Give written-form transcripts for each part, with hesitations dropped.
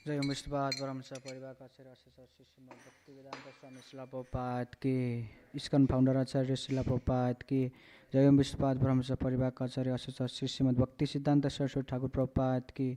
जय विष्णुपाद ब्रह्मस परिवार आचार्य आचार्य श्रीमद भक्ति वेदांत स्वामी शिला प्रभुपाद की इस्कन फाउंडर आचार्य शिला प्रभुपाद की जय विष्णुपाद ब्रह्मस परिवार आचार्य आचार्य श्रीमद भक्ति सिद्धांत सरस्वती ठाकुर प्रभुपाद की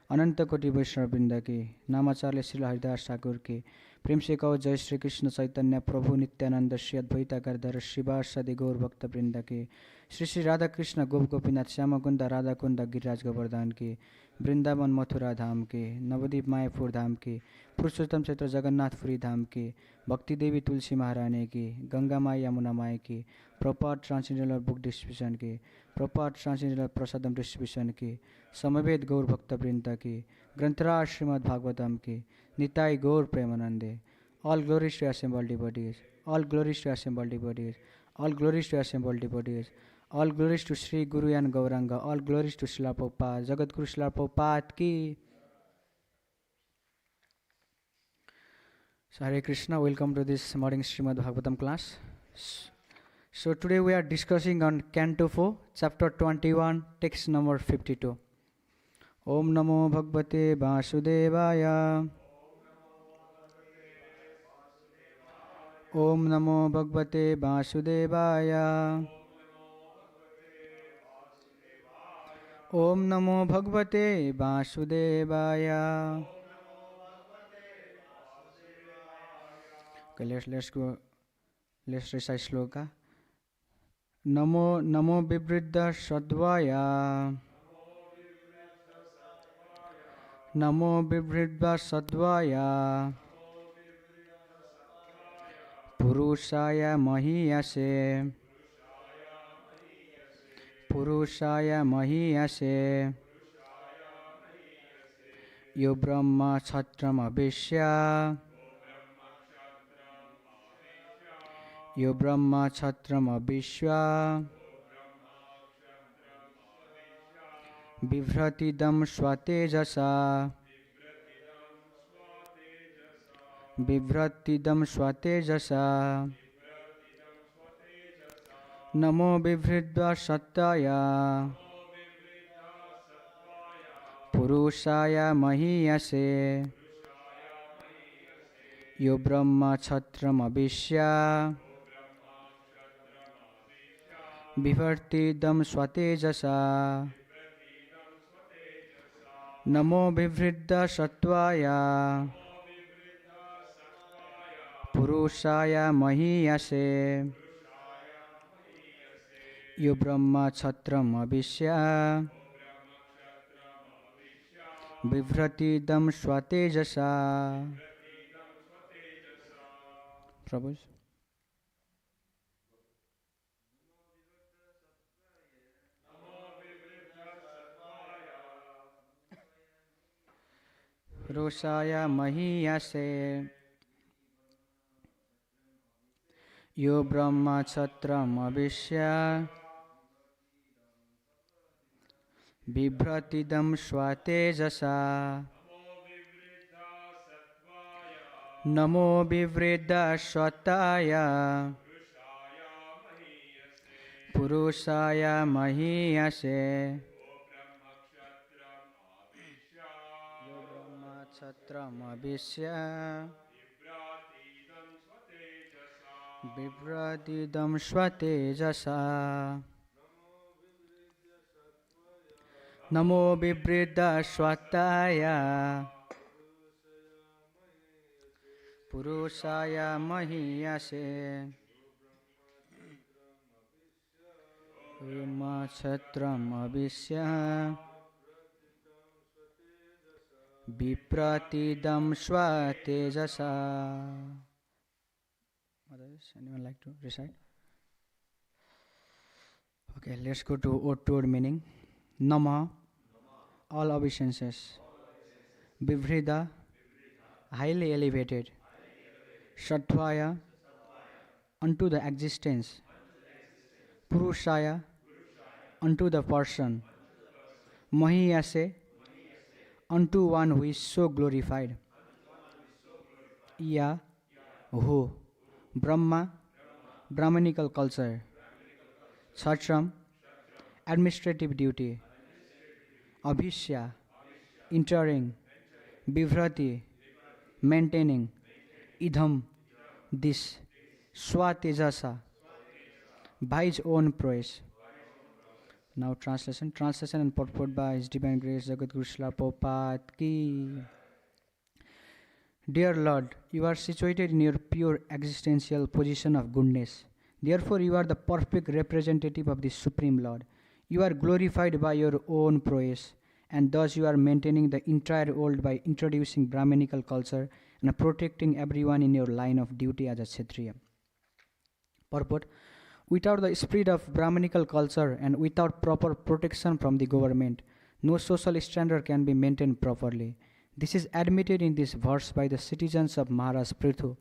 अनंत कोटि वैष्णव वृंद की नामाचार्य श्री हरिदास ठाकुर की प्रेम से कहो जय श्री कृष्ण चैतन्य प्रभु नित्यानंद श्री अद्वैता गदाधर श्रीवासदि गौर भक्त वृंद की श्री श्री राधा कृष्ण गोप गोपीनाथ श्याम कुंद राधा कुंद गिरिराज गोवर्धन की वृंदावन मथुरा धाम की नवद्वीप मायापुर धाम की पुरुषोत्तम क्षेत्र जगन्नाथपुरी धाम की भक्ति देवी तुलसी महारानी की गंगा माई यमुना माई की प्रॉपर ट्रांसजेंडर बुक डिस्ट्रीब्यूशन की प्रॉपर ट्रांसजेंडर प्रसादम डिस्ट्रीब्यूशन की समवेत गौर भक्त वृंद की ग्रंथराज श्रीमद् भागवतम की निताई गौर प्रेमानंदे all glories to assembled devotees all glories to assembled devotees all glories to assembled devotees all glories to Shri Guru and Gauranga all glories to Srila Prabhupada Jagat Guru शिला प्रभुपाद की So Hare Krishna, welcome to this morning Srimad Bhagavatam class. So today we are discussing on Canto 4, chapter 21, text number 52. Om Namo Bhagavate Vasudevaya. Om Namo Bhagavate Vasudevaya. Om Namo Bhagavate Vasudevaya. Okay, let's recite shloka. Namo Vibridda Sadvaya. Namo Vibridda Sadvaya. Purushaya Mahiyase. Purushaya Mahiyase. Yo Brahma Kṣatram Abhishya. Yo Brahma Kṣatram Abhishya. Bivratidam Swatejasa. Bivratidam Swatejasa. Namo Vivridva Sattaya. Purushaya Mahiyase. Yo Brahma Kṣatram Abhishya. Bivratidam Swatejasa. Namo Vivridda Sattvaya. Purushaya Mahiyase. Yo Brahma Kṣatram Abhishya. Bivratidam Swatejasa. Prabhu. Purushaya Mahiyase. Yo Brahma Kṣatram Abhishya. Bivratidam Swatejasa. Namo Vivridda Sattaya. Purushaya Mahiyase. Kṣatram Abhishya. Bivratidam Swatejasa. Namo Vivridda Sattaya. Purushaya Mahiyase. Brahma Kṣatram Abhishya. Bivratidam Swatejasa. Others, anyone like to recite? Okay, let's go to word meaning. Nama, all obeisances. Vivridha, highly elevated. Sattvaya, unto the existence. Purushaya, unto the person. Mahiyase, unto one who is so glorified. Ya, who. Brahma, brahminical culture. Kṣatram, administrative duty. Abhishya, entering. Bivrati, maintaining, idham, this, swatejasa, by his own praise. Now translation. Translation and purport by His Divine Grace Jagadguru Srila Prabhupada ki. Dear Lord, you are situated in your pure existential position of goodness. Therefore, you are the perfect representative of the Supreme Lord. You are glorified by your own praise, and thus you are maintaining the entire world by introducing brahminical culture and protecting everyone in your line of duty as a kṣatriya. Purport. Without the spirit of brahminical culture and without proper protection from the government, no social standard can be maintained properly. This is admitted in this verse by the citizens of Maharaj Prithu,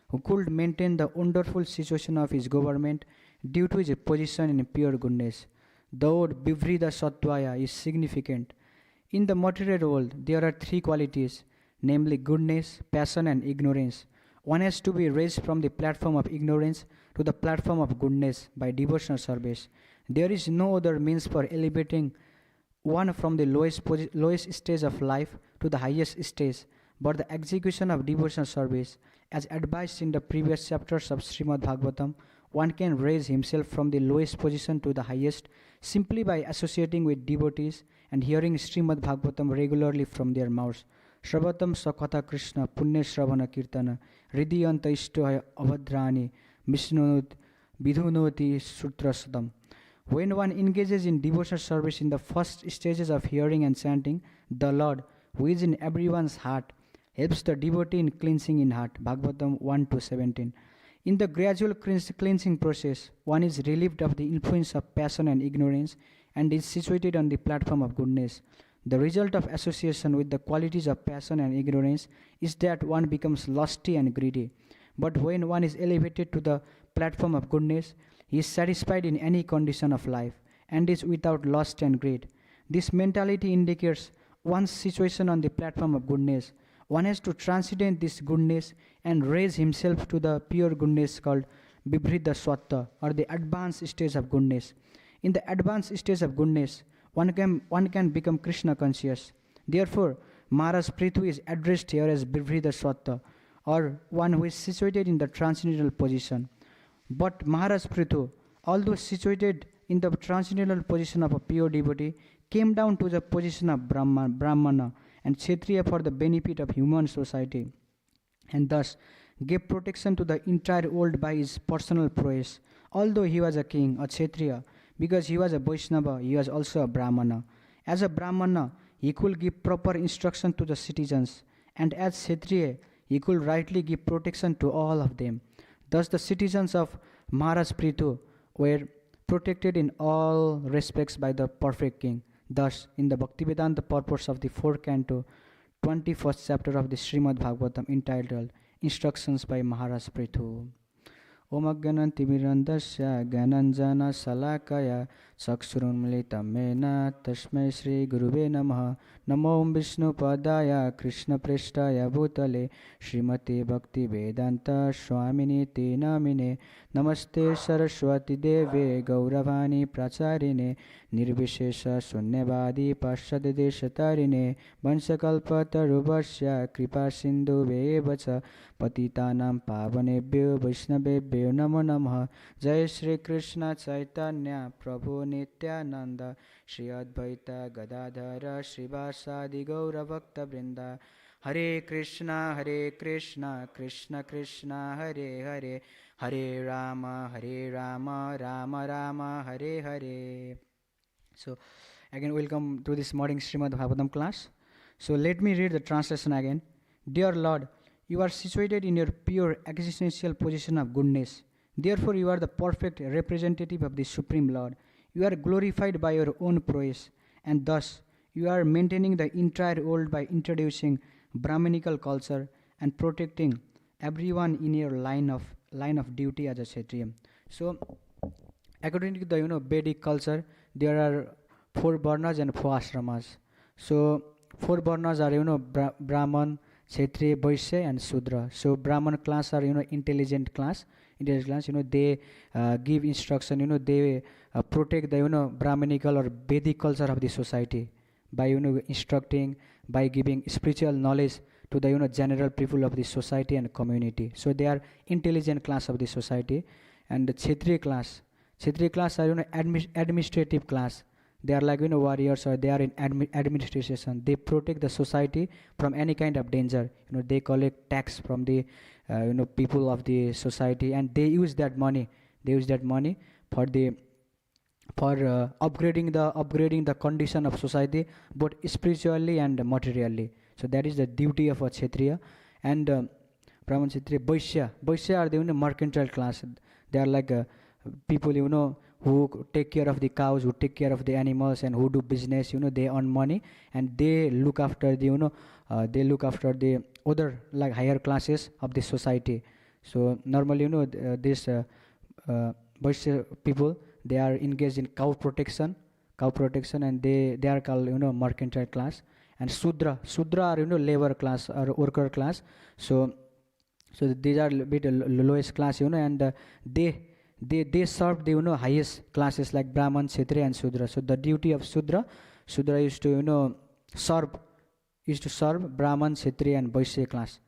who could maintain the wonderful situation of his government due to his position in pure goodness. The word Vivrida Sattvaya is significant. In the material world, there are three qualities, namely goodness, passion, and ignorance. One has to be raised from the platform of ignorance to the platform of goodness by devotional service. There is no other means for elevating one from the lowest stage of life to the highest stage, but the execution of devotional service. As advised in the previous chapters of Srimad Bhagavatam, one can raise himself from the lowest position to the highest simply by associating with devotees and hearing Srimad Bhagavatam regularly from their mouths. Shravatam Sakatha Krishna Punya Shravana Kirtana Ridiyanta Ishtohaya Avadhrani Mishnunut Vidhunoti Sutrasadam. When one engages in devotional service in the first stages of hearing and chanting, the Lord, who is in everyone's heart, helps the devotee in cleansing in heart. Bhagavatam 1-17. In the gradual cleansing process, one is relieved of the influence of passion and ignorance and is situated on the platform of goodness. The result of association with the qualities of passion and ignorance is that one becomes lusty and greedy. But when one is elevated to the platform of goodness, he is satisfied in any condition of life and is without lust and greed. This mentality indicates one's situation on the platform of goodness. One has to transcend this goodness and raise himself to the pure goodness called Vibhrida Swatta, or the advanced stage of goodness. In the advanced stage of goodness, one can become Krishna conscious. Therefore, Maharaj Prithu is addressed here as Vibhrida Swatta, or one who is situated in the transcendental position. But Maharaj Prithu, although situated in the transcendental position of a pure devotee, came down to the position of Brahmana and kṣatriya for the benefit of human society, and thus gave protection to the entire world by his personal prowess. Although he was a king, a kṣatriya, because he was a Vaishnava, he was also a Brahmana. As a Brahmana, he could give proper instruction to the citizens, and as kṣatriya, he could rightly give protection to all of them. Thus the citizens of Maharaj Prithu were protected in all respects by the perfect king. Thus, in the Bhaktivedanta purpose of the 4th canto, 21st chapter of the Srimad Bhagavatam, entitled Instructions by Maharaj Prithu. Om Agyananti Mirandasya Gyananjana Salakaya Chakshurunmilitam Mena Tasmai Shri Guruve Namaha. Namo Om Vishnu Padaya Krishna Preshtaya Bhutale Srimati Bhakti Vedanta Swamini Te Namine. Namaste Saraswati Deve Gauravani Pracharine Nirvishesha Sunyavadi Paschadeshatarine Vansakalpa Tarubhasya Kripa Sindhu Vevacha Patitanam Pavanebhyo Vaishnavebhyo Namo Namaha. Jai Shri Krishna Chaitanya Prabhu Nityananda Shri Advaita Gadadhara Srivasadi Gaura Bhakta Vrinda. Hare Krishna Krishna Krishna Hare Hare Hare Rama Rama Rama Hare Hare. So again welcome to this morning Srimad Bhagavatam class. So let me read the translation again. Dear Lord, you are situated in your pure existential position of goodness. Therefore you are the perfect representative of the Supreme Lord. You are glorified by your own praise, and thus you are maintaining the entire world by introducing brahminical culture and protecting everyone in your line of duty as a kṣatriya. So according to the Vedic culture, there are 4 varnas and 4 ashramas. So 4 varnas are Brahman, Kshatriya, Vaishya and Sudra. So Brahman class are intelligent class. They give instruction. They protect the brahminical or Vedic culture of the society by instructing, by giving spiritual knowledge to the general people of the society and community. So they are intelligent class of the society. And the Kshatriya class are administrative class. They are like warriors, or they are in administration. They protect the society from any kind of danger. They collect tax from the people of the society, and they use that money. They use that money for the upgrading the condition of society, both spiritually and materially. So that is the duty of a Kshatriya. And Brahman, Kshatriya, Vaishya are the mercantile class. They are like people who take care of the cows, who take care of the animals, and who do business. They earn money, and they look after the other like higher classes of the society. So normally this Vaishya people, they are engaged in cow protection, and they are called mercantile class. And Sudra are labor class or worker class. So these are a bit lowest class, and they serve the highest classes like Brahman, Kshatriya, and Sudra. So the duty of Sudra is to serve Brahman, Kshatriya, and Vaishya class.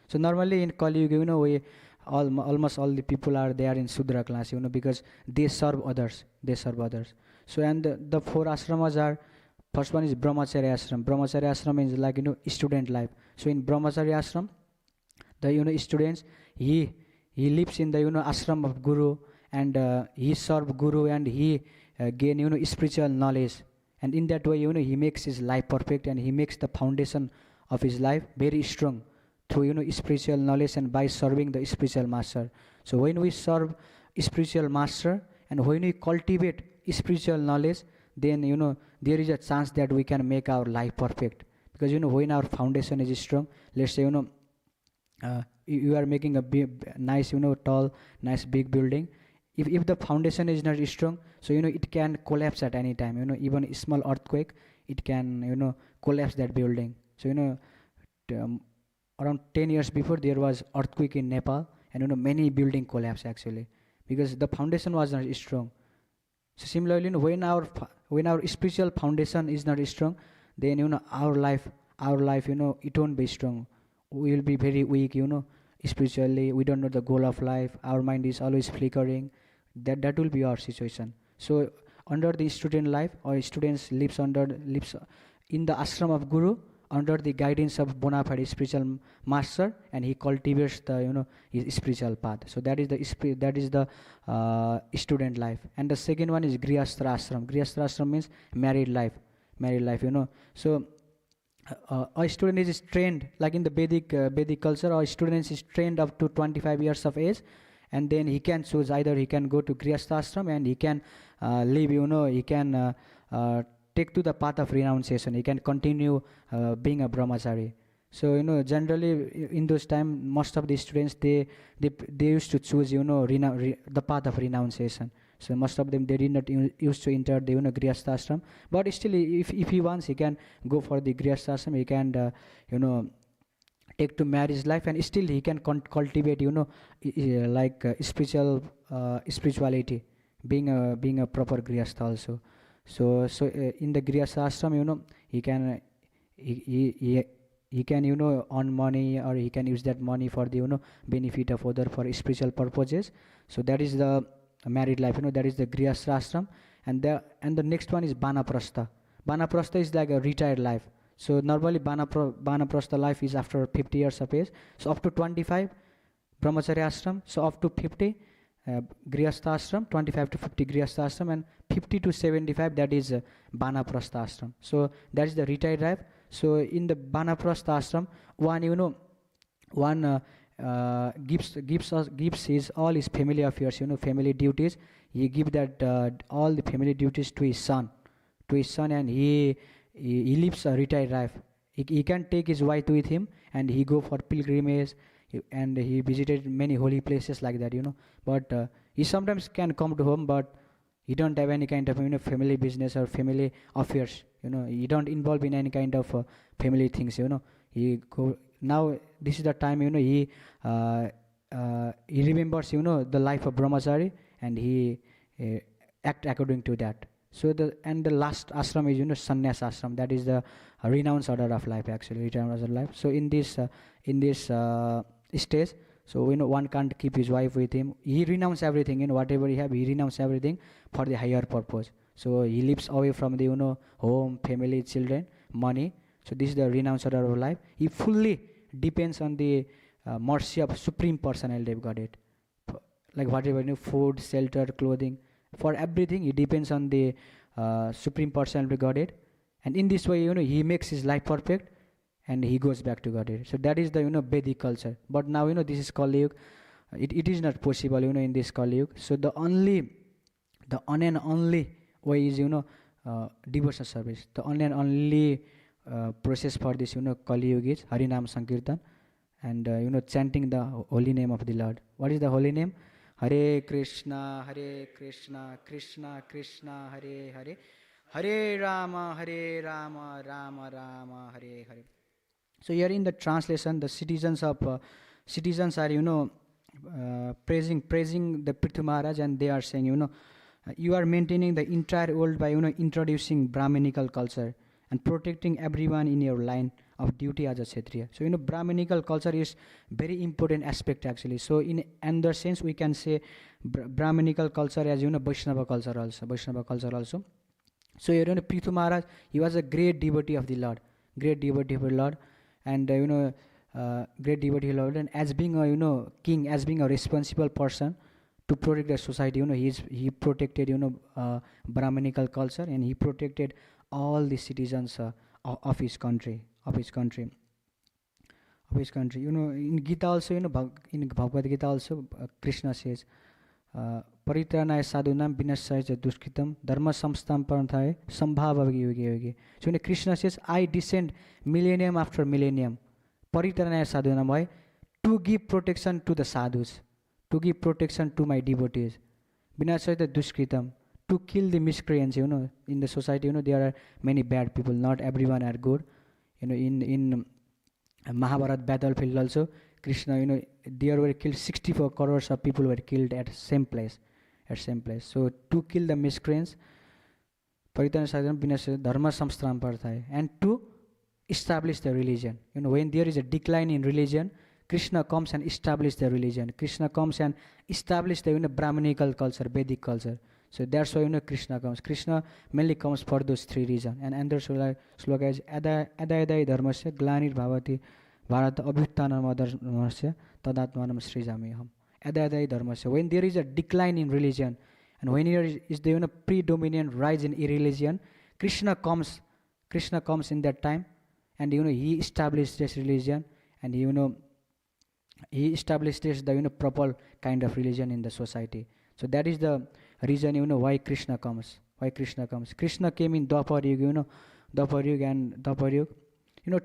So normally in Kali Yuga, we almost all the people are there in Sudra class, because they serve others. So and the four ashramas are, first one is Brahmacharya ashram. Brahmacharya ashram is like student life. So in Brahmacharya ashram, the students, he lives in the ashram of Guru, and he serve Guru, and he gain spiritual knowledge, and in that way he makes his life perfect, and he makes the foundation of his life very strong through spiritual knowledge and by serving the spiritual master. So when we serve spiritual master, and when we cultivate spiritual knowledge, then there is a chance that we can make our life perfect. Because when our foundation is strong, let's say you are making a big, nice tall, nice big building. If the foundation is not strong, so it can collapse at any time. Even a small earthquake, it can collapse that building. So around 10 years before, there was earthquake in Nepal, and many building collapsed actually, because the foundation was not strong. So similarly, when our spiritual foundation is not strong, then our life it won't be strong. We will be very weak, spiritually. We don't know the goal of life. Our mind is always flickering. That will be our situation. So under the student life, or students lives in the ashram of Guru, under the guidance of bona fide spiritual master, and he cultivates the his spiritual path. So that is the student life. And the second one is Grihastha ashram. Grihastha ashram means married life. So a student is trained, like in the Vedic culture, a student is trained up to 25 years of age, and then he can choose, either he can go to Grihastha ashram, and he can live, he can take to the path of renunciation. He can continue being a brahmachari. So generally in those time, most of the students they used to choose the path of renunciation. So most of them, they did not used to enter the Grihastha ashram. But still, if he wants, he can go for the Grihastha ashram. He can take to marriage life, and still he can cultivate like spirituality, being a proper Grihastha also. So in the Grihastha ashram, he can earn money, or he can use that money for the benefit of other, for spiritual purposes. So that is the married life, that is the Grihastha ashram. And the next one is Banaprastha. Banaprastha is like a retired life. So normally Banaprastha life is after 50 years of age. So up to 25 Brahmacharya ashram, so up to 50 Grihastha ashram, 25 to 50 Grihastha ashram, and 50 to 75, that is Banaprastha ashram. So that is the retired life. So in the Banaprastha ashram, one gives his all his family affairs, family duties. He give that all the family duties to his son, and he lives a retired life. He can take his wife with him, and he go for pilgrimage, and he visited many holy places like that, But he sometimes can come to home, but he don't have any kind of family business or family affairs. He don't involve in any kind of family things. He go now. This is the time he remembers the life of brahmachari, and he act according to that. So the last ashram is sannyas ashram. That is the renounced order of life, actually, renounced order of life. So in this stage, so one can't keep his wife with him. He renounced everything, whatever he have, he renounced everything for the higher purpose. So he lives away from the home, family, children, money. So this is the renounced order of life. He fully depends on the mercy of Supreme Personality of Godhead. Like whatever, food, shelter, clothing, for everything he depends on the Supreme Personality of Godhead. And in this way, he makes his life perfect and he goes back to Godhead. So that is the Vedic culture. But now this is Kali Yuga. It is not possible in this Kali Yuga. So the one and only way is devotional service. The one and only process for this Kali Yuga is Harinam Sankirtan and chanting the holy name of the Lord. What is the holy name? Hare Krishna, Krishna Krishna, Hare Hare, Hare Rama, Rama Rama, Hare Hare. So here in the translation, the citizens are praising the Prithu Maharaj, and they are saying you are maintaining the entire world by introducing brahminical culture and protecting everyone in your line of duty as a kṣatriya. So brahminical culture is very important aspect, actually. So in another sense we can say brahminical culture as Vaishnava culture also. So Prithu Maharaj, he was a great devotee of the Lord, and great devotee of the Lord, and as being a king, as being a responsible person to protect the society, he protected brahminical culture, and he protected all the citizens of his country. In Gita also, in Bhagavad Gita also, Krishna says, Paritranaya sadhunam vinasaya dushkritam dharma samstamparanthaye sambhava yogi. So Krishna says, I descend millennium after millennium, Paritranaya sadhunam, why? To give protection to the sadhus, to give protection to my devotees. Vinasaya dushkritam, to kill the miscreants. In the society, there are many bad people. Not everyone are good. In Mahabharata battlefield also, Krishna, there were killed 64 crores of people were killed at same place. So to kill the miscreants, Paritana Sadhana Vinasya Dharma Samstramparthaya, and to establish the religion. When there is a decline in religion, Krishna comes and establish the religion. Krishna comes and establish the brahminical culture, Vedic culture. So that's why Krishna comes. Krishna mainly comes for those three reasons. And another sloka is Adayadai Dharmasya Glanir Bhavati Bharata Abhyuttanam Dharmasya Tadatmanam Srijamiham. Adayadai Dharmasya. When there is a decline in religion, and when there is the predominant rise in irreligion, Krishna comes in that time, and he establishes religion, and he establishes the proper kind of religion in the society. So that is the reason why Krishna comes. Krishna came in Dwapar Yuga,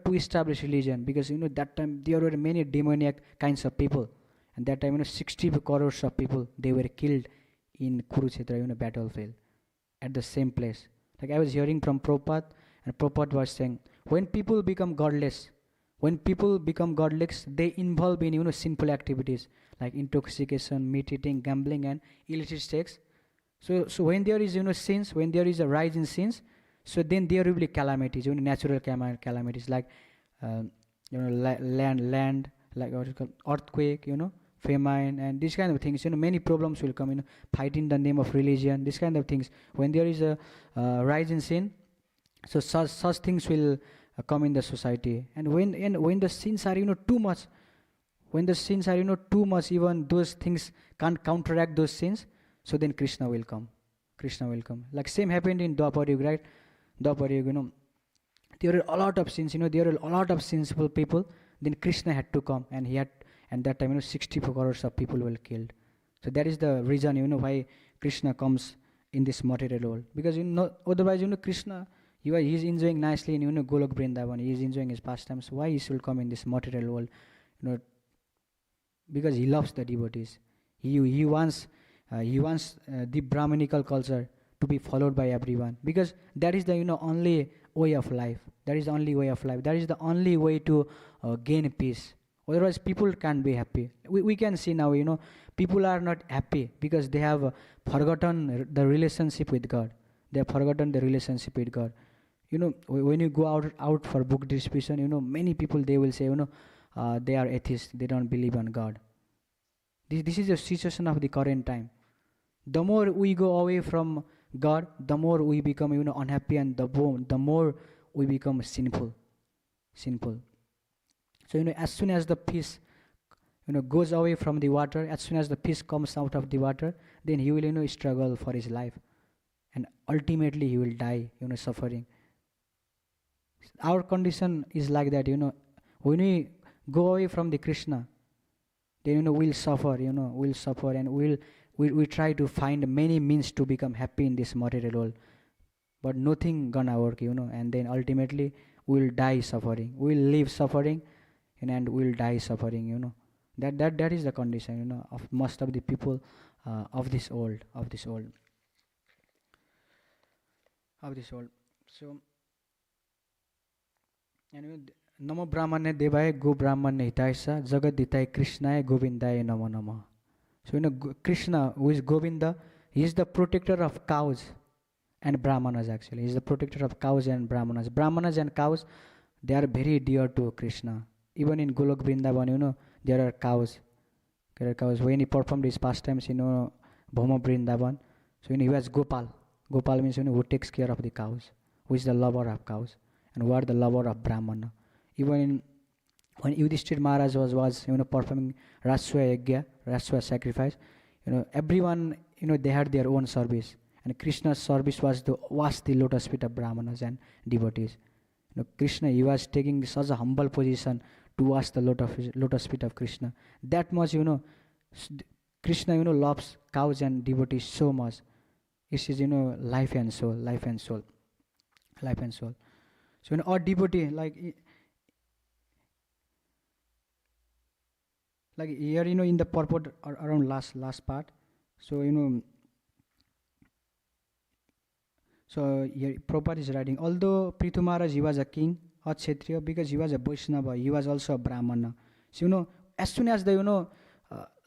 to establish religion, because that time there were many demoniac kinds of people, and that time 60 crores of people, they were killed in Kurukshetra battlefield at the same place. Like I was hearing from Prabhupada, and Prabhupada was saying, when people become godless, they involve in sinful activities like intoxication, meat eating, gambling, and illicit sex. So when there is sins, when there is a rise in sins, so then there will be calamities, natural calamities like land, like what is called earthquake, famine, and these kind of things. Many problems will come. Fight in the name of religion, these kind of things. When there is a rise in sin, so such things will come in the society. And when the sins are too much, even those things can't counteract those sins, so then Krishna will come. Like same happened in Dwapar Yuga, right? Dwapar Yuga, there are a lot of sins, there are a lot of sinful people. Then Krishna had to come, and that time 64 crores of people were killed. So that is the reason why Krishna comes in this material world, because otherwise Krishna, he is enjoying nicely in Golok Vrindavan, he is enjoying his pastimes. Why he should come in this material world? Because he loves the devotees. He wants the brahminical culture to be followed by everyone, because that is the only way of life. That is the only way to gain peace. Otherwise people can't be happy. We can see now people are not happy because they have forgotten the relationship with God. They have forgotten the relationship with God. When you go out for book distribution, many people, they will say, they are atheists, they don't believe on God. This is the situation of the current time. The more we go away from God, the more we become, unhappy, and the more we become sinful. So, as soon as the fish, goes away from the water, as soon as the fish comes out of the water, then he will, struggle for his life. And ultimately he will die, suffering. Our condition is like that, when we go away from the Krishna, then, we'll suffer, and we try to find many means to become happy in this material world. But nothing gonna work, and then ultimately we'll die suffering. We'll live suffering, and we'll die suffering, That is the condition, of most of the people of this world. So, and Namo Brahmane Devaya Go Brahmane Hitaisa Jagat Hitai Krishnaya Govindaya Namo Namo. So, Krishna, who is Govinda, he is the protector of cows and Brahmanas actually. He is the protector of cows and Brahmanas. Brahmanas and cows, they are very dear to Krishna. Even in Golok Vrindavan, there are cows. When he performed his pastimes in Bhoma Vrindavan, so he was Gopal. Gopal means who takes care of the cows, who is the lover of cows, and who are the lover of Brahmana. Even when Yudhishthir Maharaj was performing Rashwa Yagya, Rashwa sacrifice, everyone, they had their own service. And Krishna's service was to wash the lotus feet of Brahmanas and devotees. Krishna, he was taking such a humble position to wash the lotus feet of Krishna. That much, Krishna, loves cows and devotees so much. It is, life and soul. So, our devotee, like here, in the purport around last part. So, so here Prabhupada is writing, although Prithu Maharaj, he was a king, a kṣatriya, because he was a Vaishnava, he was also a Brahmana. So, as soon as the,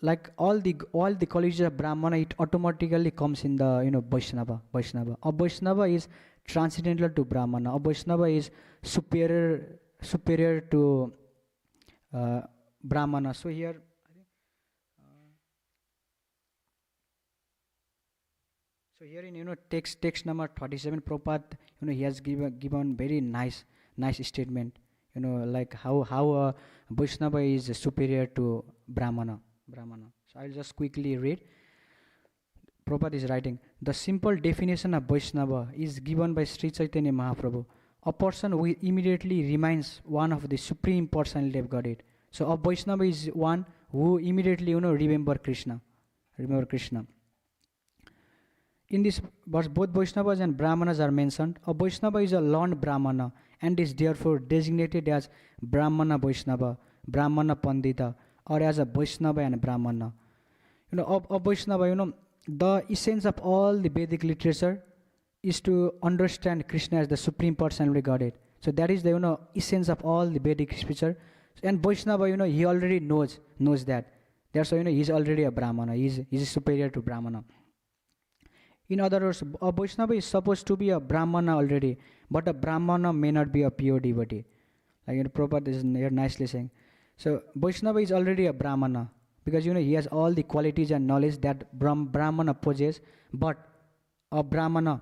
like all the colleges of Brahmana, it automatically comes in the, Vaishnava. A Vaishnava is transcendental to Brahmana. A Vaishnava is superior to Brahmana. So here, so here in text number 37, Prabhupada, he has given very nice statement, like how Vaishnava is superior to Brahmana. So I'll just quickly read. Prabhupada is writing, the simple definition of Vaishnava is given by Sri Chaitanya Mahaprabhu. A person who immediately reminds one of the Supreme Personality of Godhead. So a Vaishnava is one who immediately, remember Krishna. In this verse, both Vaishnavas and Brahmanas are mentioned. A Vaishnava is a learned Brahmana and is therefore designated as Brahmana Vaishnava, Brahmana Pandita, or as a Vaishnava and Brahmana. A Vaishnava, the essence of all the Vedic literature is to understand Krishna as the Supreme Personality of Godhead. So that is the essence of all the Vedic scripture. And Vaishnava, he already knows that. That's why he is already a Brahmana. He is superior to Brahmana. In other words, a Vaishnava is supposed to be a Brahmana already, but a Brahmana may not be a pure devotee. Like Prabhupada is here nicely saying. So Vaishnava is already a Brahmana because he has all the qualities and knowledge that Brahmana possesses, but a Brahmana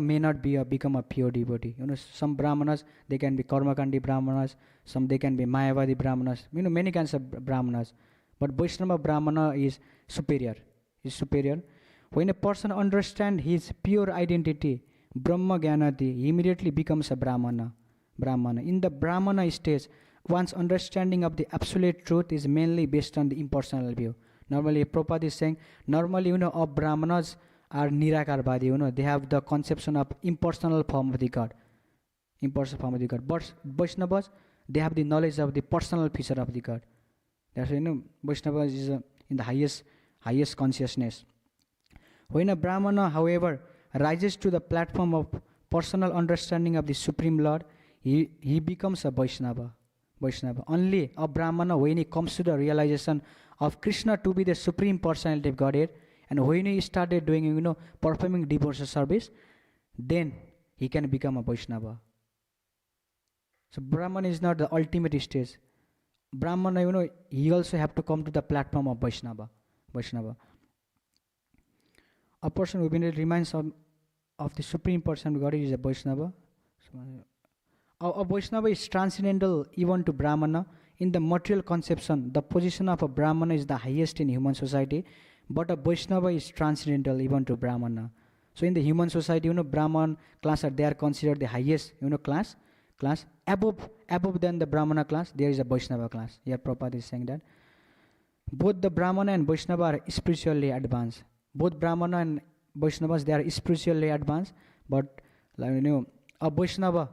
may not become a pure devotee. Some Brahmanas, they can be Karmakandi Brahmanas, some they can be Mayavadi Brahmanas, many kinds of Brahmanas. But Vaishnava Brahmana is superior. When a person understands his pure identity, Brahma Gyanati, he immediately becomes a Brahmana. In the Brahmana stage, one's understanding of the absolute truth is mainly based on the impersonal view. Normally, Prabhupada is saying, normally, all Brahmanas are Nirakarvadi, they have the conception of impersonal form of the God. But Vaishnavas, they have the knowledge of the personal feature of the God. That's why, Vaishnavas is in the highest consciousness. When a Brahmana, however, rises to the platform of personal understanding of the Supreme Lord, he becomes a Vaishnava. Only a Brahmana, when he comes to the realization of Krishna to be the Supreme Personality of Godhead, And when he started doing, performing devotional service, then he can become a Vaishnava. So Brahman is not the ultimate stage. Brahmana, he also have to come to the platform of Vaishnava. A person who reminds of the Supreme Person God is a Vaishnava. A Vaishnava is transcendental even to Brahmana. In the material conception, the position of a Brahmana is the highest in human society, but a Vaishnava is transcendental even to Brahmana. So in the human society, Brahman class they are considered the highest, class. Above than the Brahmana class, there is a Vaishnava class. Here Prabhupada is saying that. Both the Brahmana and Vaishnava are spiritually advanced. Both Brahmana and Vaishnavas, they are spiritually advanced, but a Vaishnava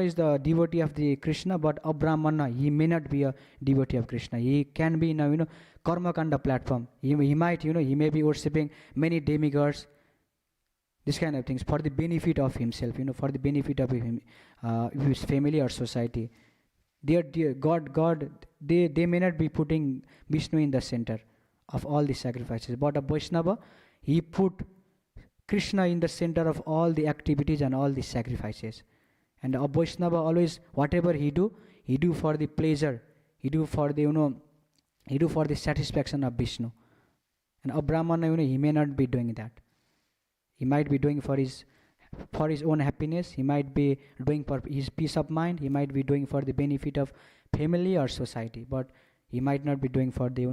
is the devotee of the Krishna, but a Brahmana, he may not be a devotee of Krishna. He can be in karma kanda platform. He might, he may be worshipping many demigods, this kind of things for the benefit of himself, for the benefit of his family or society. Dear God, they may not be putting Vishnu in the center of all the sacrifices, but a Vaishnava, he put Krishna in the center of all the activities and all the sacrifices. And a Vaishnava always, whatever he do for the pleasure, he do for the satisfaction of Vishnu. And a Brahmana, he may not be doing that. He might be doing for his own happiness. He might be doing for his peace of mind. He might be doing for the benefit of family or society, but he might not be doing for the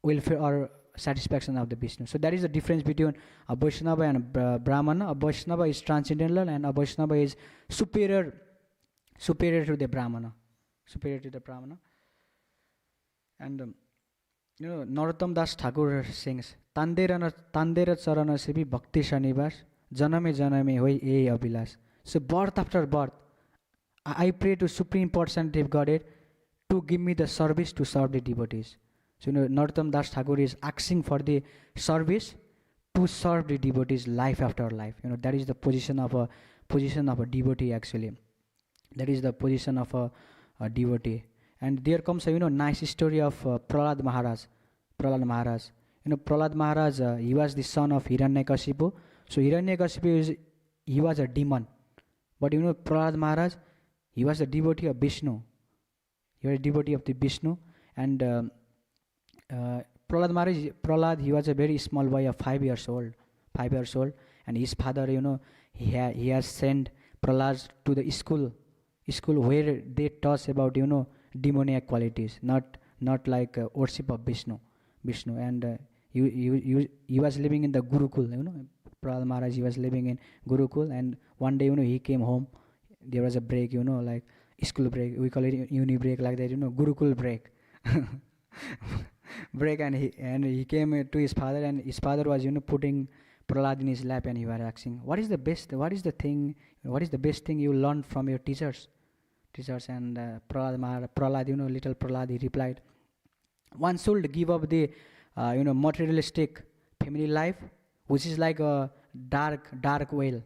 welfare or satisfaction of the Vishnu. So that is the difference between a Vaishnava and a Brahmana. A Vaishnava is transcendental, and a Vaishnava is superior to the Brahmana. And Narottam Das Thakur sings, Tandera Charana Sebi Bhakti Shanivas, Janame Hoi E Abhilas. So birth after birth, I pray to Supreme Personality of Godhead to give me the service to serve the devotees. So Narottam Das Thakur is asking for the service to serve the devotees life after life. That is the position of a devotee actually. That is the position of a devotee. And there comes a nice story of Prahlad Maharaj. Prahlad Maharaj, he was the son of Hiranyakashipu. So Hiranyakashipu he was a demon. But Prahlad Maharaj, he was a devotee of Vishnu. He was a devotee of the Vishnu. And Prahlad, he was a very small boy of 5 years old. And his father, he has sent Prahlad to the school where they taught about, demoniac qualities, not like worship of Vishnu. And he was living in the Gurukul, Prahlad Maharaj, he was living in Gurukul, and one day, he came home. There was a break, like school break, we call it uni break, like that, Gurukul break. And he came to his father, and his father was, putting Prahlad in his lap, and he was asking, what is the best thing you learned from your teachers? And Prahlad, little Prahlad, he replied, one should give up the materialistic family life, which is like a dark well,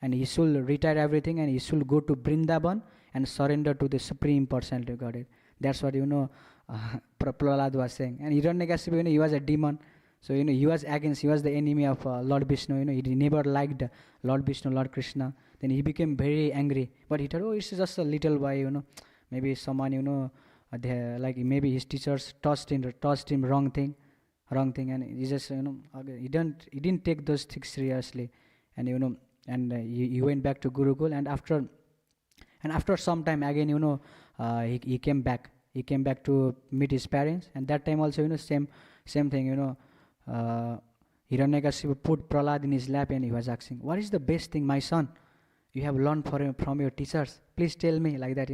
and he should retire everything, and he should go to Vrindavan and surrender to the Supreme Personality of Godhead. That's what Prahlad was saying. And Hiranyakashipu, he was a demon, so he was the enemy of Lord Vishnu. He never liked Lord Vishnu, Lord Krishna. Then he became very angry, but he thought, it's just a little boy, maybe someone, like maybe his teachers taught him wrong thing, and he just he didn't take those things seriously, and he went back to Gurukul, and after some time again, he came back to meet his parents, and that time also, same thing, Hiranyakashipu put Prahlad in his lap, and he was asking, what is the best thing, my son, you have learned from your teachers? Please tell me, like that,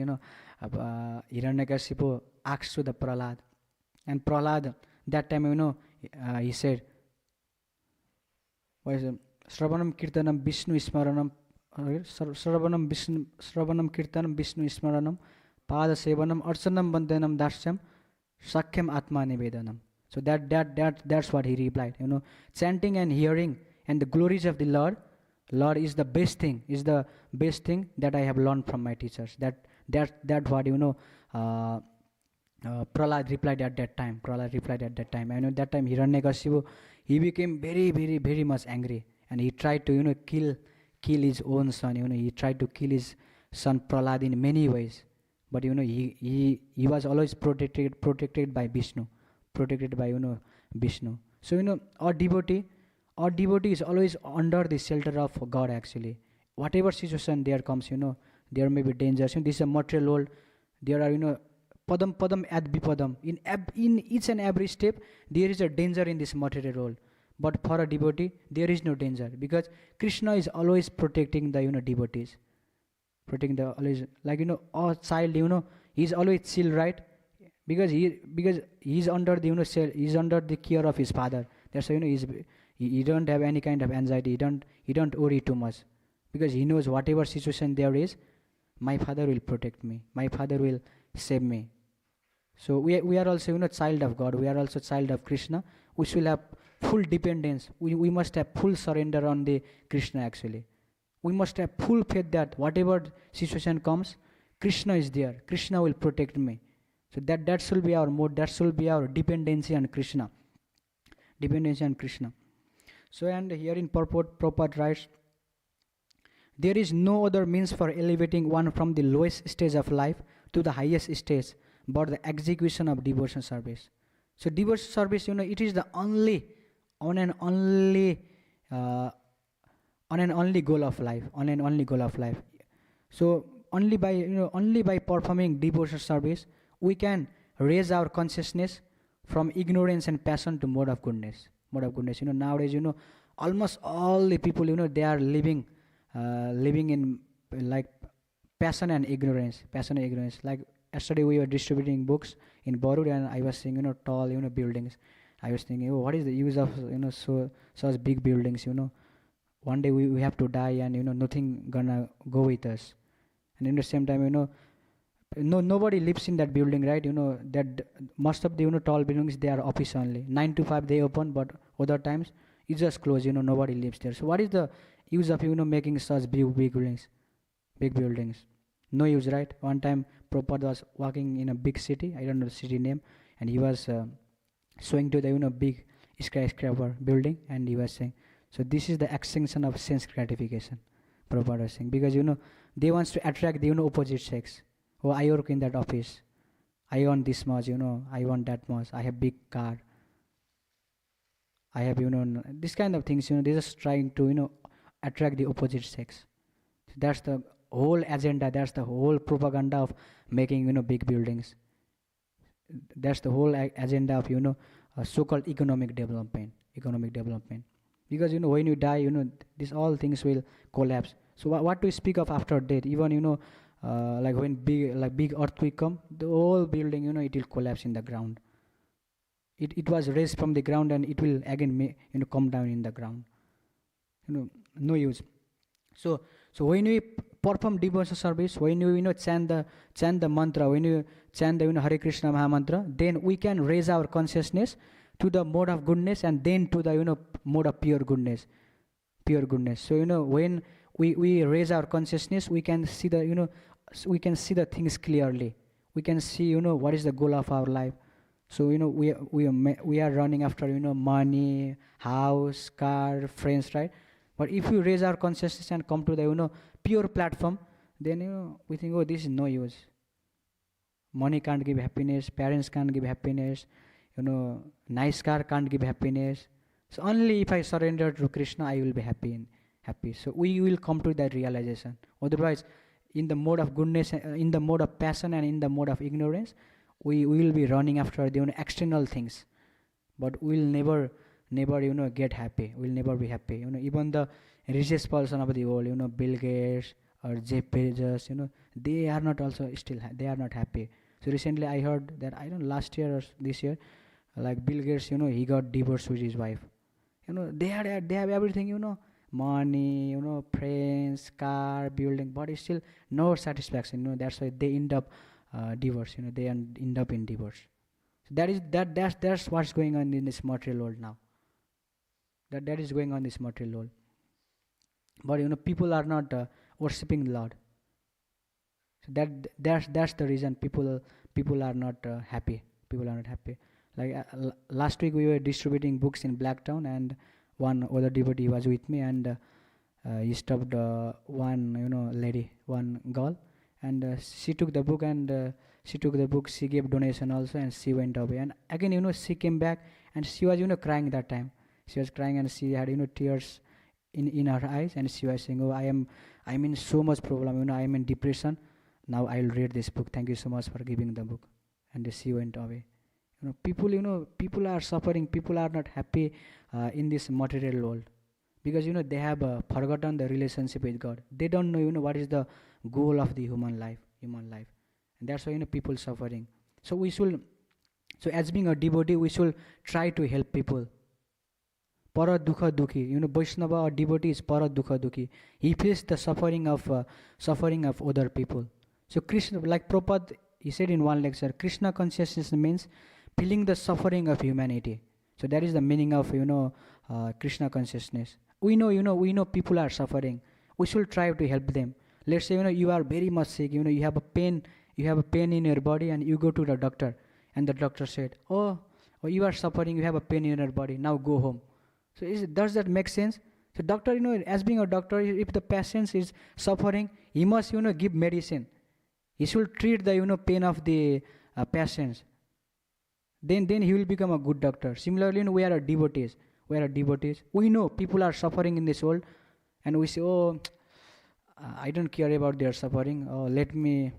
Hiranyakashipu asked to the Prahlad. And Prahlad, that time, he said, what is it? Sravanam Kirtanam Vishnu Smaranam, Sravanam Kirtanam Vishnu Smaranam, Pada Sevanam, Arsanam Bandhanam Dashyam, Sakyam Atma Nivedanam. So that's what he replied. Chanting and hearing and the glories of the Lord is the best thing that I have learned from my teachers. That what Prahlad replied at that time. Prahlad replied at that time. And at that time, Hiranyakashipu, he became very, very, very much angry, and he tried to, kill his own son. He tried to kill his son Prahlad in many ways. But he was always protected by Vishnu, protected by Vishnu. So our devotee is always under the shelter of God actually. Whatever situation there comes, there may be dangers. This is a material world. There are padam padam ad vipadam. In each and every step, there is a danger in this material world. But for a devotee, there is no danger because Krishna is always protecting the devotees, protecting the always, like a child. He's always chill, right? Because he's under the he's under the care of his father. That's why he don't have any kind of anxiety. He don't worry too much because he knows whatever situation there is, my father will protect me. My father will save me. So we are also child of God. We are also child of Krishna. We should have full dependence. We must have full surrender on the Krishna actually. We must have full faith that whatever situation comes, Krishna is there. Krishna will protect me. So that should be our mode. That should be our dependency on Krishna. Dependency on Krishna. So and here in purport writes, there is no other means for elevating one from the lowest stage of life to the highest stage but the execution of devotion service. So devotion service, it is the only, on and only, uh, on and only goal of life. On and only goal of life. So only by performing devotion service, we can raise our consciousness from ignorance and passion to mode of goodness. Mode of goodness. Nowadays, almost all the people, they are living in like passion and ignorance. Passion and ignorance. Like yesterday, we were distributing books in Borud, and I was seeing tall buildings. I was thinking, oh, what is the use of such big buildings? One day we have to die, and nothing gonna go with us. And in the same time, nobody lives in that building, right? That most of the tall buildings, they are office only. 9 to 5 they open, but other times it's just closed. Nobody lives there. So what is the use of making such big buildings? Big buildings, no use, right? One time Prabhupada was walking in a big city, I don't know the city name, and he was showing to the big skyscraper building, and he was saying, so this is the extinction of sense gratification. Prabhupada was saying, because they wants to attract the opposite sex. Oh, I work in that office, I want this much, I want that much, I have big car, I have this kind of things. They're just trying to attract the opposite sex. So that's the whole agenda. That's the whole propaganda of making big buildings. That's the whole agenda of so-called economic development. Economic development. Because when you die, these all things will collapse. So what to speak of after death? Even like when big earthquake come, the whole building it will collapse in the ground. It was raised from the ground, and it will again come down in the ground. No use. So when we perform devotion service, when you chant the mantra, when you chant the Hare Krishna Maha Mantra, then we can raise our consciousness to the mode of goodness, and then to the mode of pure goodness. Pure goodness. So when we raise our consciousness, we can see we can see the things clearly. We can see what is the goal of our life. So we are running after money, house, car, friends, right? But if you raise our consciousness and come to the pure platform, then we think, oh, this is no use. Money can't give happiness, parents can't give happiness, nice car can't give happiness. So only if I surrender to Krishna, I will be happy. So we will come to that realization. Otherwise, in the mode of goodness, in the mode of passion, and in the mode of ignorance, we will be running after the external things, but we will never get happy. We'll never be happy. Even the richest person of the world, Bill Gates or Jeff Bezos, they are not also still they are not happy. So recently I heard that, I don't know, last year or this year, like Bill Gates, he got divorced with his wife. They have everything, money, friends, car, building, but it's still no satisfaction. That's why they end up divorce. They end up in divorce. So that's what's going on in this material world now. That is going on in this material world. But people are not worshipping the Lord. So that's the reason people are not happy. People are not happy. Like last week we were distributing books in Blacktown, and one other devotee was with me, and he stopped one lady, one girl, and she took the book, and she gave donation also, and she went away. And again, she came back, and she was crying that time. She was crying, and she had tears in her eyes, and she was saying, "Oh, I'm in so much problem. I'm in depression. Now I'll read this book. Thank you so much for giving the book." And she went away. People are suffering. People are not happy in this material world, because they have forgotten the relationship with God. They don't know what is the goal of the human life, and that's why people suffering. So we should, so as being a devotee, we should try to help people. Para dukha dukhi, Vaishnava or devotee is para dukha dukhi. He feels the suffering of other people. So Krishna, like Prabhupada, he said in one lecture, Krishna consciousness means feeling the suffering of humanity. So that is the meaning of Krishna consciousness. We know people are suffering. We should try to help them. Let's say you are very much sick. You have a pain in your body, and you go to the doctor, and the doctor said, "Oh, you are suffering. You have a pain in your body. Now go home." So does that make sense? So doctor, as being a doctor, if the patient is suffering, he must give medicine. He should treat the pain of the patients. Then he will become a good doctor. Similarly, we are devotees. We know people are suffering in this world, and we say, "Oh, I don't care about their suffering. Oh, let me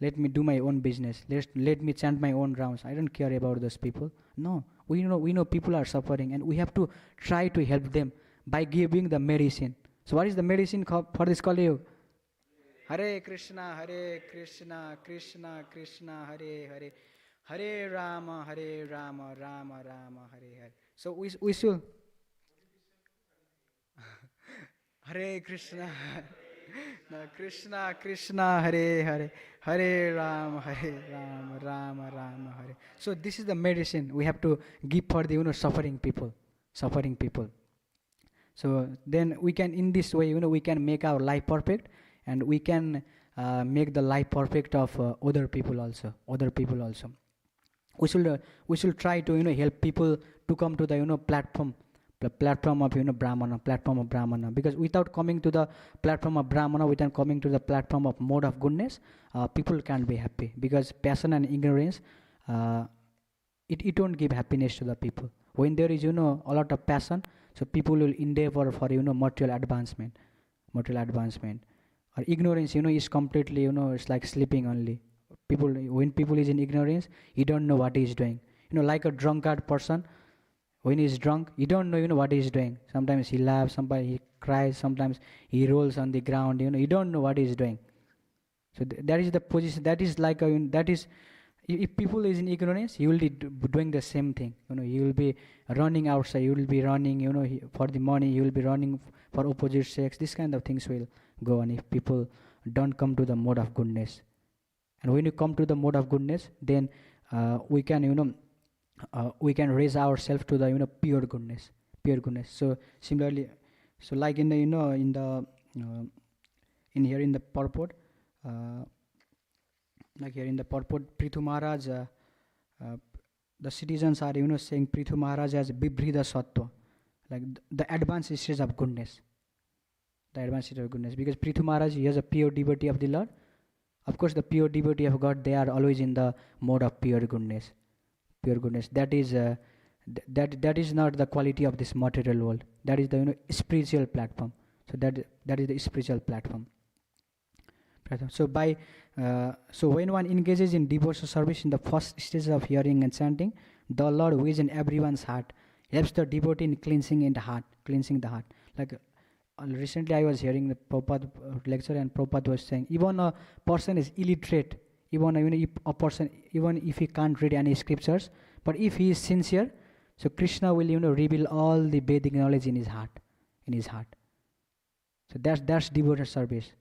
do my own business. Let me chant my own rounds. I don't care about those people." No, we know people are suffering, and we have to try to help them by giving the medicine. So what is the medicine for this Kali Yuga? Hare Krishna, Krishna Krishna, Hare Hare, Hare Rama, Rama Rama, Hare Hare. So we should Hare Krishna, no, Krishna, Hare Hare, Hare Rama, Rama Rama, Hare. So this is the medicine we have to give for the suffering people. So then we can, in this way, we can make our life perfect, and we can make the life perfect of other people also. We should try to help people to come to the platform, the platform of Brahmana, because without coming to the platform of Brahmana, without coming to the platform of mode of goodness, people can't be happy, because passion and ignorance, it won't give happiness to the people. When there is a lot of passion, so people will endeavor for material advancement. Or ignorance is completely it's like sleeping only. When people is in ignorance, he don't know what he is doing. Like a drunkard person, when he is drunk, he don't know what he is doing. Sometimes he laughs, sometimes he cries, sometimes he rolls on the ground. He don't know what he is doing. So that is the position. That is like that is, if people is in ignorance, he will be doing the same thing. He will be running outside. He will be running. For the money, he will be running for opposite sex. This kind of things will go on if people don't come to the mode of goodness. And when you come to the mode of goodness, then we can we can raise ourselves to the pure goodness. So similarly, so like in the in here in the purport, like here in the purport, Prithu Maharaj, the citizens are saying Prithu Maharaj as Bibhrida Sattva, like the advanced stage of goodness. Because Prithu Maharaj, he is a pure devotee of the Lord. Of course, the pure devotee of God, they are always in the mode of pure goodness. That is that is not the quality of this material world. That is the spiritual platform. So that is the spiritual platform. So so when one engages in devotional service in the first stage of hearing and chanting, the Lord, who is in everyone's heart, helps the devotee in cleansing the heart. Like recently I was hearing the Prabhupada lecture, and Prabhupada was saying, even a person is illiterate, even if a person, even if he can't read any scriptures, but if he is sincere, so Krishna will reveal all the Vedic knowledge in his heart. So that's devotional service.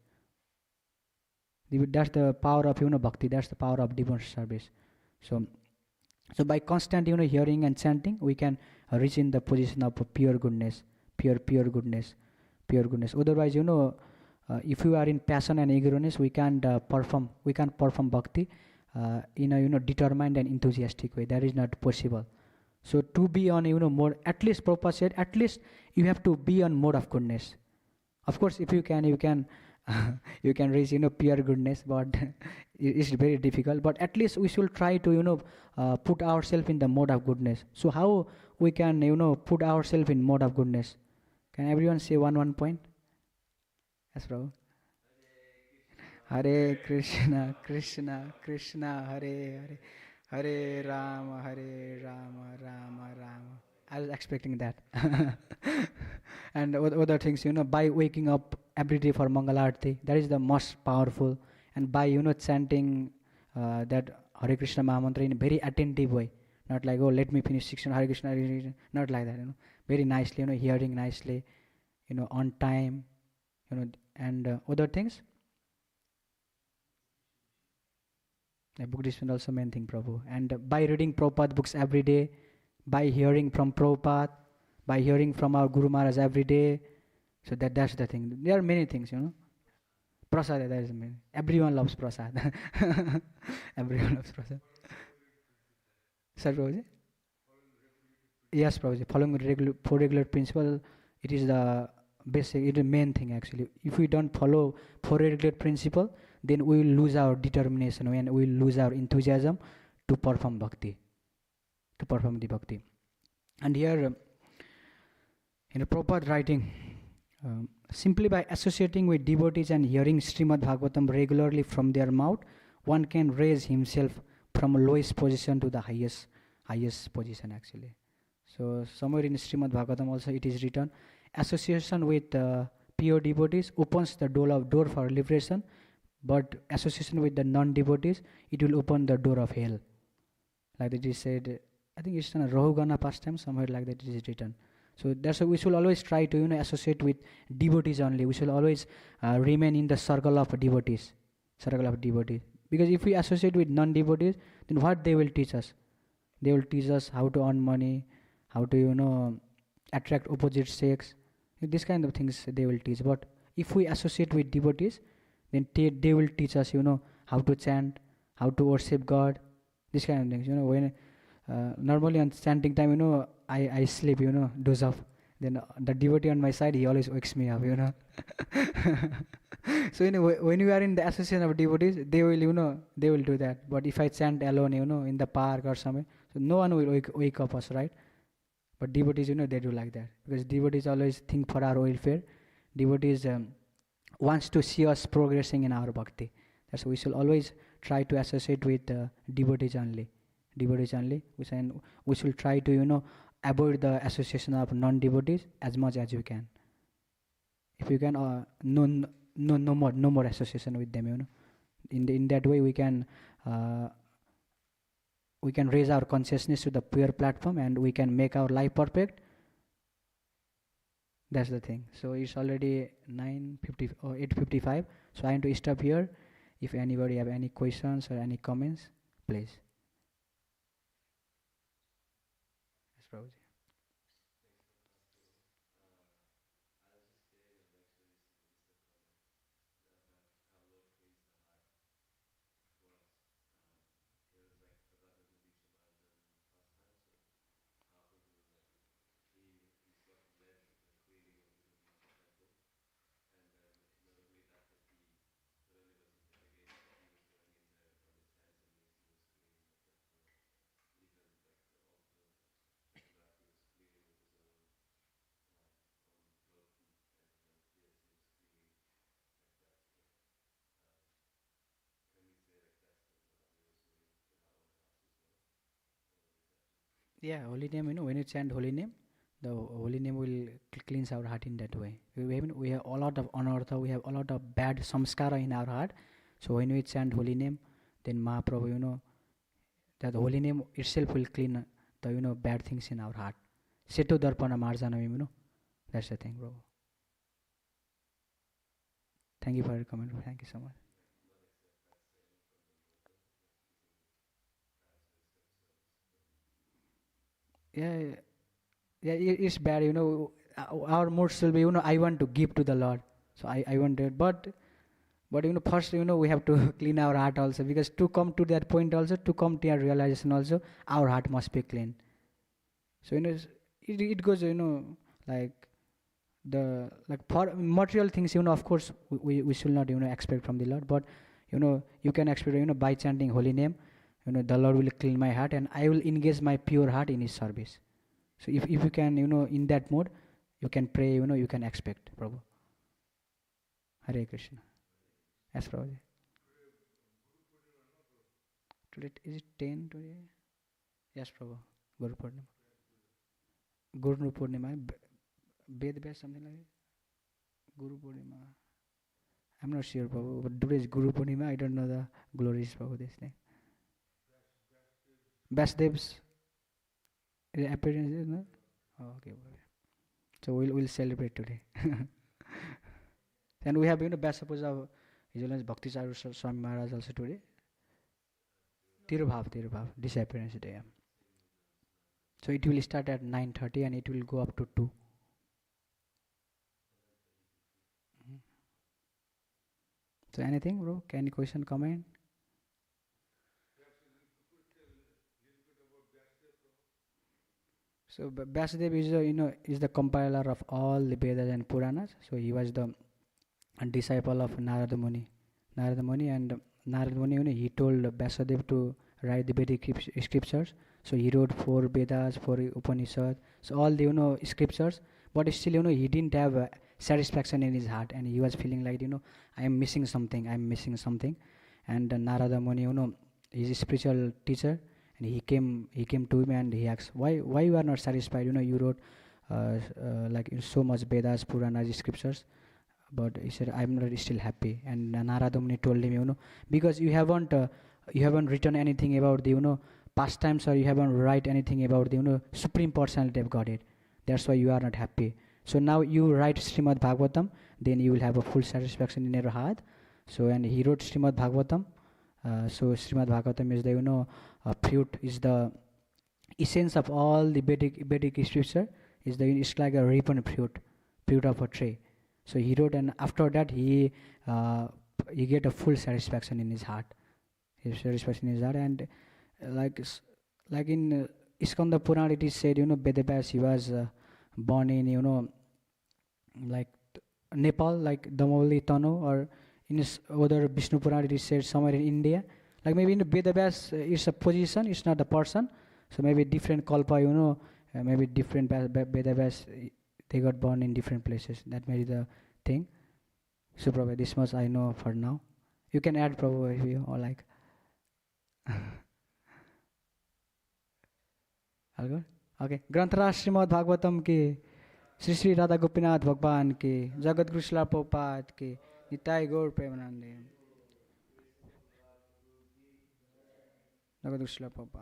That's the power of bhakti. That's the power of devotional service. So by constant hearing and chanting, we can reach in the position of pure goodness. Otherwise, if you are in passion and eagerness, we can't perform bhakti in a determined and enthusiastic way. That is not possible. So to be on more, at least Prabhupada said, at least you have to be on mode of goodness. Of course, if you can, you can you can reach pure goodness, but it's very difficult. But at least we should try to put ourselves in the mode of goodness. So how we can put ourselves in mode of goodness? Can everyone say one point? Yes, bro. Hare Krishna, Krishna Krishna, Hare Hare, Hare Rama, Rama Rama. I was expecting that. And other things, by waking up every day for Mangalarti, that is the most powerful. And by, chanting that Hare Krishna Mahamantra in a very attentive way. Not like, oh, let me finish 16 Hare Krishna, Hare Krishna. Not like that, Very nicely, hearing nicely, on time, and other things. A book discipline also main thing, Prabhu. And by reading Prabhupada books every day, by hearing from Prabhupada, by hearing from our Guru Maharaj every day. So that's the thing. There are many things, Prasad, that is the main. Everyone loves Prasad. Everyone loves Prasad. Sir, Prabhuji? Yes, Prabhuji. Following four regular principle, it is the basic, it is the main thing actually. If we don't follow four regular principle, then we will lose our determination and we will lose our enthusiasm to perform bhakti, to perform the bhakti. And here, Prabhupada writing, simply by associating with devotees and hearing Srimad Bhagavatam regularly from their mouth, one can raise himself from lowest position to the highest position actually. So somewhere in Srimad Bhagavatam also it is written, association with pure devotees opens the door for liberation, but association with the non-devotees, it will open the door of hell. Like that is said, I think it's in a Rahugana pastime, somewhere like that it is written. So that's why we should always try to associate with devotees only. We should always remain in the circle of devotees. Because if we associate with non-devotees, then what they will teach us? They will teach us how to earn money, how to attract opposite sex. This kind of things they will teach. But if we associate with devotees, then they will teach us how to chant, how to worship God, this kind of things. When normally on chanting time, I sleep, doze off. Then the devotee on my side, he always wakes me up. So when you are in the association of devotees, they will do that. But if I chant alone, in the park or somewhere, so no one will wake up us, right? But devotees, they do like that, because devotees always think for our welfare. Devotees wants to see us progressing in our bhakti. That's why we should always try to associate with devotees only. Devotees only. We should try to avoid the association of non-devotees as much as you can. If you can, no more association with them. In that way, we can raise our consciousness to the pure platform, and we can make our life perfect. That's the thing. So it's already 9:50 or 8:55. So I am to stop here. If anybody have any questions or any comments, please. Yes, Prabhuji. Yeah, holy name, when you chant holy name, the holy name will cleanse our heart in that way. We have a lot of anartha, we have a lot of bad samskara in our heart. So when we chant holy name, then Mahaprabhu, that holy name itself will clean the, bad things in our heart. Setu darpana marjanam, that's the thing, bro. Thank you for your comment. Thank you so much. Yeah, yeah, it's bad, our mood should be, I want to give to the Lord. So I wanted, but first we have to clean our heart also, because to come to that point also, to come to our realization also, our heart must be clean. So it goes like like for material things, of course we should not expect from the Lord, but you can expect by chanting holy name, the Lord will clean my heart and I will engage my pure heart in His service. So if you can in that mode, you can pray, you can expect, Prabhu. Hare Krishna. Yes, Prabhu. Today is it 10 today? Yes, Prabhu. Guru Purnima. Guru Purnima. Ved Vyas, something like that. Guru Purnima. I'm not sure, Prabhu, but today is Guru Purnima. I don't know the glories, Prabhu, this name. Vasdev's appearance is not? Oh, okay, Prabhu. So we'll celebrate today. And we have best suppose of His Holiness Bhakti Charu Swami Maharaj also today. Tirubhav, disappearance day. So it will start at 9:30 and it will go up to 2. So anything, bro? Any question, comment? So Vasudev is is the compiler of all the Vedas and Puranas. So he was the disciple of Narada Muni. And Narada Muni, he told Vasudev to write the Vedic scriptures. So he wrote 4 Vedas, 4 Upanishads, so all the scriptures. But still he didn't have satisfaction in his heart, and he was feeling like I am missing something. And Narada Muni, he is a spiritual teacher, and he came to him and he asked, why you are not satisfied? You wrote like so much Vedas, Puranas, scriptures, but he said, I'm not still happy. And Narada Muni told him, because you haven't written anything about the pastimes, or you haven't write anything about the supreme personality of Godhead. That's why you are not happy. So now you write Srimad Bhagavatam, then you will have a full satisfaction in your heart. So and he wrote Srimad Bhagavatam. So Srimad Bhagavatam is the fruit, is the essence of all the Vedic scripture. It's like a ripened fruit of a tree. So he wrote, and after that he get a full satisfaction in his heart. And like in Skanda Purana it is said, Vedavyas, he was born in like Nepal, like Damoli Tano, or in other Vishnu Purana it is said somewhere in India. Like maybe in the Vedavyas it's a position, it's not a person. So maybe different kalpa, maybe different Vedavyas, they got born in different places. That may be the thing. So Prabhu, this much I know for now. You can add, Prabhu, if you or like. All good? Okay. Granthara Srimad Bhagavatam ki, Sri Sri Radha Gopinath Bhagwan ki, Jagat Guru Srila Prabhupada ki, Nitai Gaur Premanande. Jagat Guru Srila Prabhupada.